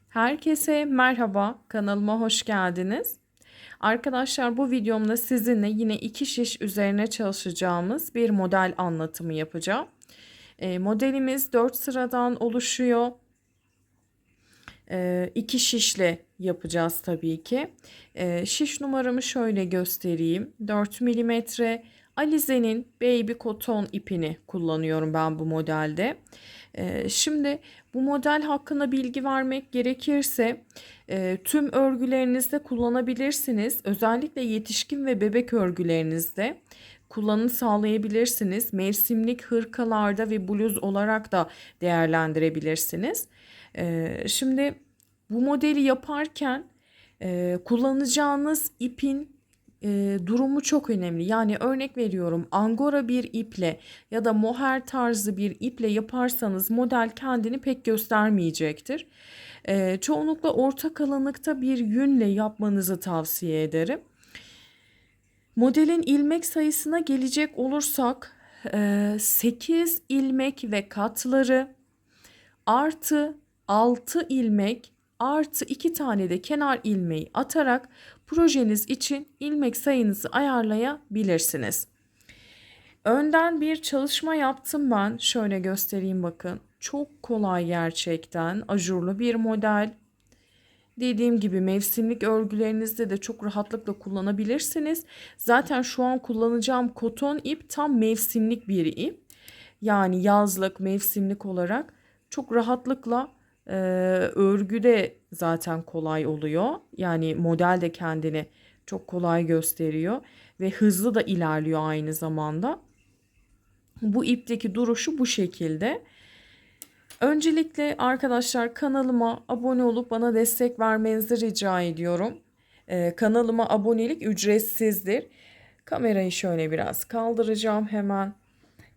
Herkese merhaba, kanalıma hoş geldiniz. Arkadaşlar bu videomda sizinle yine iki şiş üzerine çalışacağımız bir model anlatımı yapacağım. Modelimiz 4 sıradan oluşuyor. 2 şişle yapacağız tabii ki. Şiş numaramı şöyle göstereyim. 4 milimetre Alize'nin Baby Cotton ipini kullanıyorum ben bu modelde. Şimdi bu model hakkında bilgi vermek gerekirse tüm örgülerinizde kullanabilirsiniz. Özellikle yetişkin ve bebek örgülerinizde kullanım sağlayabilirsiniz. Mevsimlik hırkalarda ve bluz olarak da değerlendirebilirsiniz. Şimdi bu modeli yaparken kullanacağınız ipin durumu çok önemli. Yani örnek veriyorum, angora bir iple ya da mohair tarzı bir iple yaparsanız model kendini pek göstermeyecektir. Çoğunlukla orta kalınlıkta bir yünle yapmanızı tavsiye ederim. Modelin ilmek sayısına gelecek olursak 8 ilmek ve katları artı 6 ilmek artı 2 tane de kenar ilmeği atarak projeniz için ilmek sayınızı ayarlayabilirsiniz. Önden bir çalışma yaptım ben. Şöyle göstereyim, bakın. Çok kolay gerçekten. Ajurlu bir model. Dediğim gibi mevsimlik örgülerinizde de çok rahatlıkla kullanabilirsiniz. Zaten şu an kullanacağım koton ip tam mevsimlik bir ip. Yani yazlık, mevsimlik olarak çok rahatlıkla örgüde zaten kolay oluyor. Yani model de kendini çok kolay gösteriyor ve hızlı da ilerliyor aynı zamanda. Bu ipteki duruşu bu şekilde. Öncelikle arkadaşlar kanalıma abone olup bana destek vermenizi rica ediyorum. Kanalıma abonelik ücretsizdir. Kamerayı şöyle biraz kaldıracağım hemen.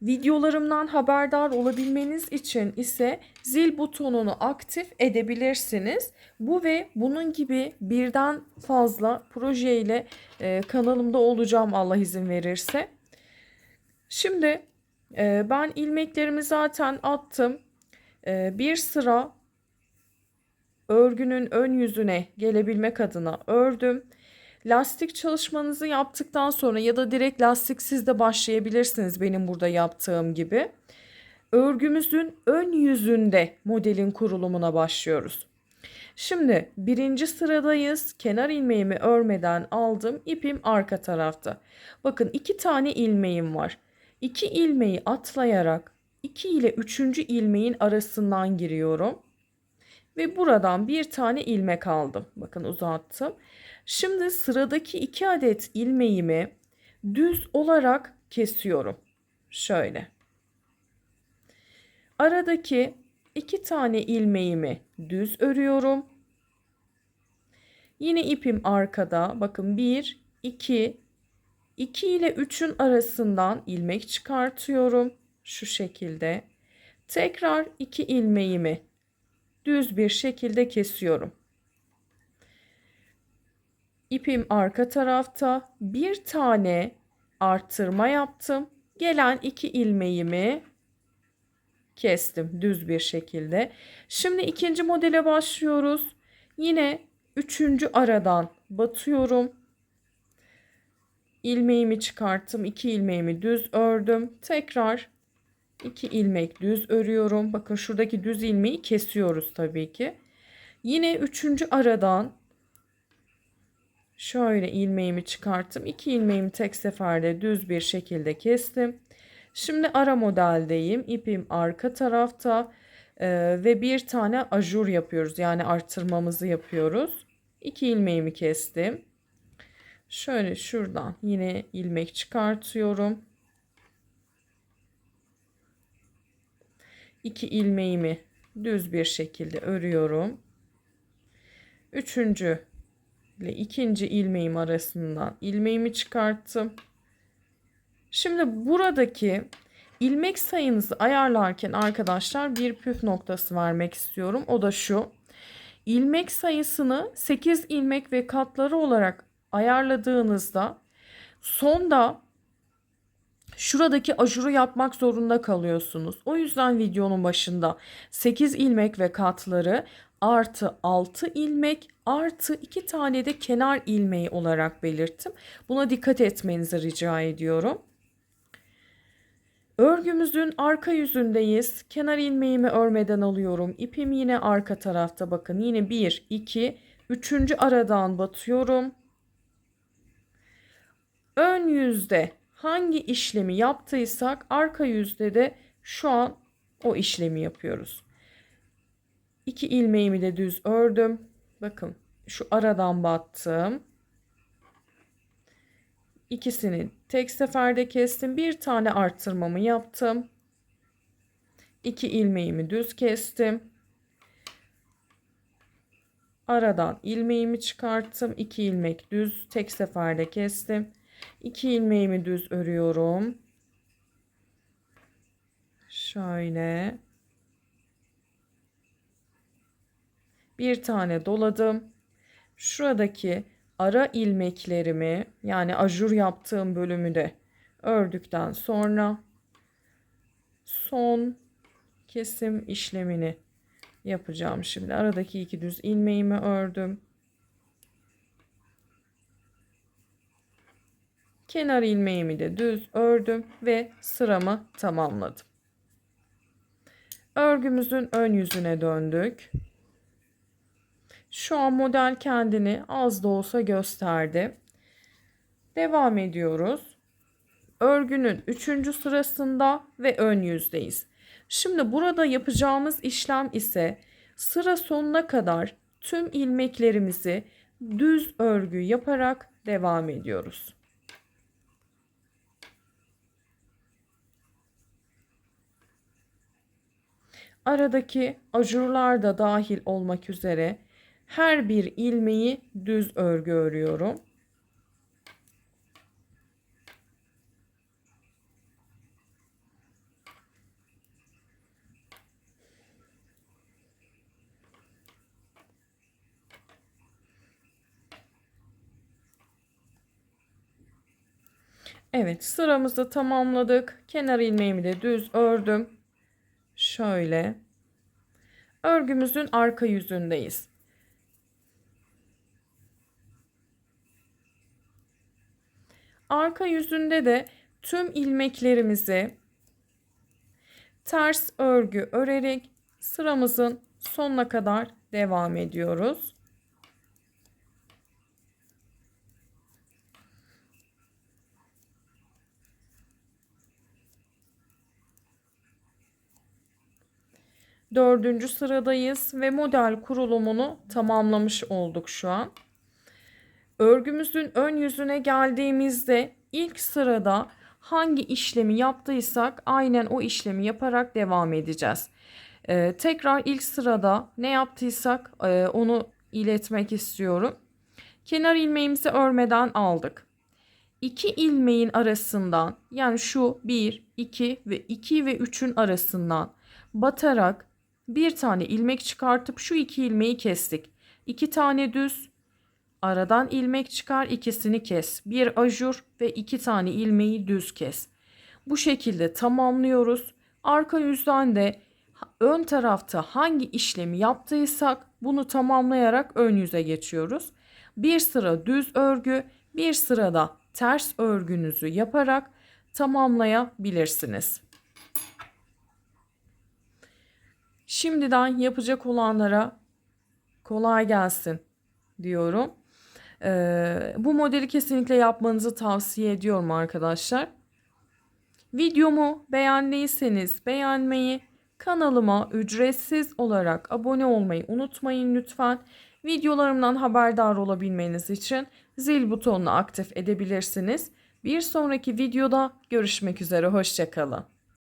Videolarımdan haberdar olabilmeniz için ise zil butonunu aktif edebilirsiniz. Bu ve bunun gibi birden fazla projeyle kanalımda olacağım Allah izin verirse. Şimdi ben ilmeklerimi zaten attım. Bir sıra örgünün ön yüzüne gelebilmek adına ördüm. Lastik çalışmanızı yaptıktan sonra ya da direkt lastiksiz de başlayabilirsiniz benim burada yaptığım gibi. Örgümüzün ön yüzünde modelin kurulumuna başlıyoruz. Şimdi birinci sıradayız. Kenar ilmeğimi örmeden aldım. İpim arka tarafta. Bakın 2 tane ilmeğim var. 2 ilmeği atlayarak 2 ile 3. ilmeğin arasından giriyorum. Ve buradan bir tane ilmek aldım. Bakın uzattım. Şimdi sıradaki 2 adet ilmeğimi düz olarak kesiyorum. Şöyle. Aradaki 2 tane ilmeğimi düz örüyorum. Yine ipim arkada. Bakın 1, 2, 2 ile 3'ün arasından ilmek çıkartıyorum. Şu şekilde. Tekrar 2 ilmeğimi düz bir şekilde kesiyorum. İpim arka tarafta. Bir tane arttırma yaptım. Gelen 2 ilmeğimi kestim düz bir şekilde. Şimdi ikinci modele başlıyoruz. Yine 3. aradan batıyorum. İlmeğimi çıkarttım. 2 ilmeğimi düz ördüm. Tekrar 2 ilmek düz örüyorum. Bakın şuradaki düz ilmeği kesiyoruz tabii ki. Yine 3. aradan şöyle ilmeğimi çıkarttım. 2 ilmeğimi tek seferde düz bir şekilde kestim. Şimdi ara modeldeyim. İpim arka tarafta ve bir tane ajur yapıyoruz. Yani artırmamızı yapıyoruz. 2 ilmeğimi kestim. Şöyle şuradan yine ilmek çıkartıyorum. 2 ilmeğimi düz bir şekilde örüyorum. 3. ile 2. ilmeğim arasından ilmeğimi çıkarttım. Şimdi buradaki ilmek sayınızı ayarlarken arkadaşlar bir püf noktası vermek istiyorum. O da şu. İlmek sayısını 8 ilmek ve katları olarak ayarladığınızda sonda şuradaki ajuru yapmak zorunda kalıyorsunuz. O yüzden videonun başında 8 ilmek ve katları artı 6 ilmek artı 2 tane de kenar ilmeği olarak belirttim. Buna dikkat etmenizi rica ediyorum. Örgümüzün arka yüzündeyiz. Kenar ilmeğimi örmeden alıyorum. İpim yine arka tarafta, bakın yine 1, 2, 3. aradan batıyorum. Ön yüzde hangi işlemi yaptıysak arka yüzde de şu an o işlemi yapıyoruz. 2 ilmeğimi de düz ördüm. Bakın şu aradan battım. İkisini tek seferde kestim. Bir tane arttırmamı yaptım. 2 ilmeğimi düz kestim. Aradan ilmeğimi çıkarttım. 2 ilmek düz tek seferde kestim. 2 ilmeğimi düz örüyorum. Şöyle. Bir tane doladım. Şuradaki ara ilmeklerimi, yani ajur yaptığım bölümü de ördükten sonra son kesim işlemini yapacağım. Şimdi aradaki 2 düz ilmeğimi ördüm. Kenar ilmeğimi de düz ördüm ve sıramı tamamladım. Örgümüzün ön yüzüne döndük. Şu an model kendini az da olsa gösterdi. Devam ediyoruz. Örgünün 3. sırasında ve ön yüzdeyiz. Şimdi burada yapacağımız işlem ise sıra sonuna kadar tüm ilmeklerimizi düz örgü yaparak devam ediyoruz. Aradaki ajurlar da dahil olmak üzere her bir ilmeği düz örgü örüyorum. Evet, sıramızı tamamladık. Kenar ilmeğimi de düz ördüm. Şöyle. Örgümüzün arka yüzündeyiz. Arka yüzünde de tüm ilmeklerimizi ters örgü örerek sıramızın sonuna kadar devam ediyoruz. Dördüncü sıradayız ve model kurulumunu tamamlamış olduk şu an. Örgümüzün ön yüzüne geldiğimizde ilk sırada hangi işlemi yaptıysak aynen o işlemi yaparak devam edeceğiz. Tekrar ilk sırada ne yaptıysak onu iletmek istiyorum. Kenar ilmeğimizi örmeden aldık. 2 ilmeğin arasından, yani şu 1, 2 ve 2 ve 3'ün arasından batarak bir tane ilmek çıkartıp şu 2 ilmeği kestik. 2 tane düz, aradan ilmek çıkar, ikisini kes. Bir ajur ve 2 tane ilmeği düz kes. Bu şekilde tamamlıyoruz. Arka yüzden de ön tarafta hangi işlemi yaptıysak bunu tamamlayarak ön yüze geçiyoruz. Bir sıra düz örgü, bir sırada ters örgünüzü yaparak tamamlayabilirsiniz. Şimdiden yapacak olanlara kolay gelsin diyorum. Bu modeli kesinlikle yapmanızı tavsiye ediyorum arkadaşlar. Videomu beğendiyseniz beğenmeyi, kanalıma ücretsiz olarak abone olmayı unutmayın lütfen. Videolarımdan haberdar olabilmeniz için zil butonunu aktif edebilirsiniz. Bir sonraki videoda görüşmek üzere, hoşça kalın.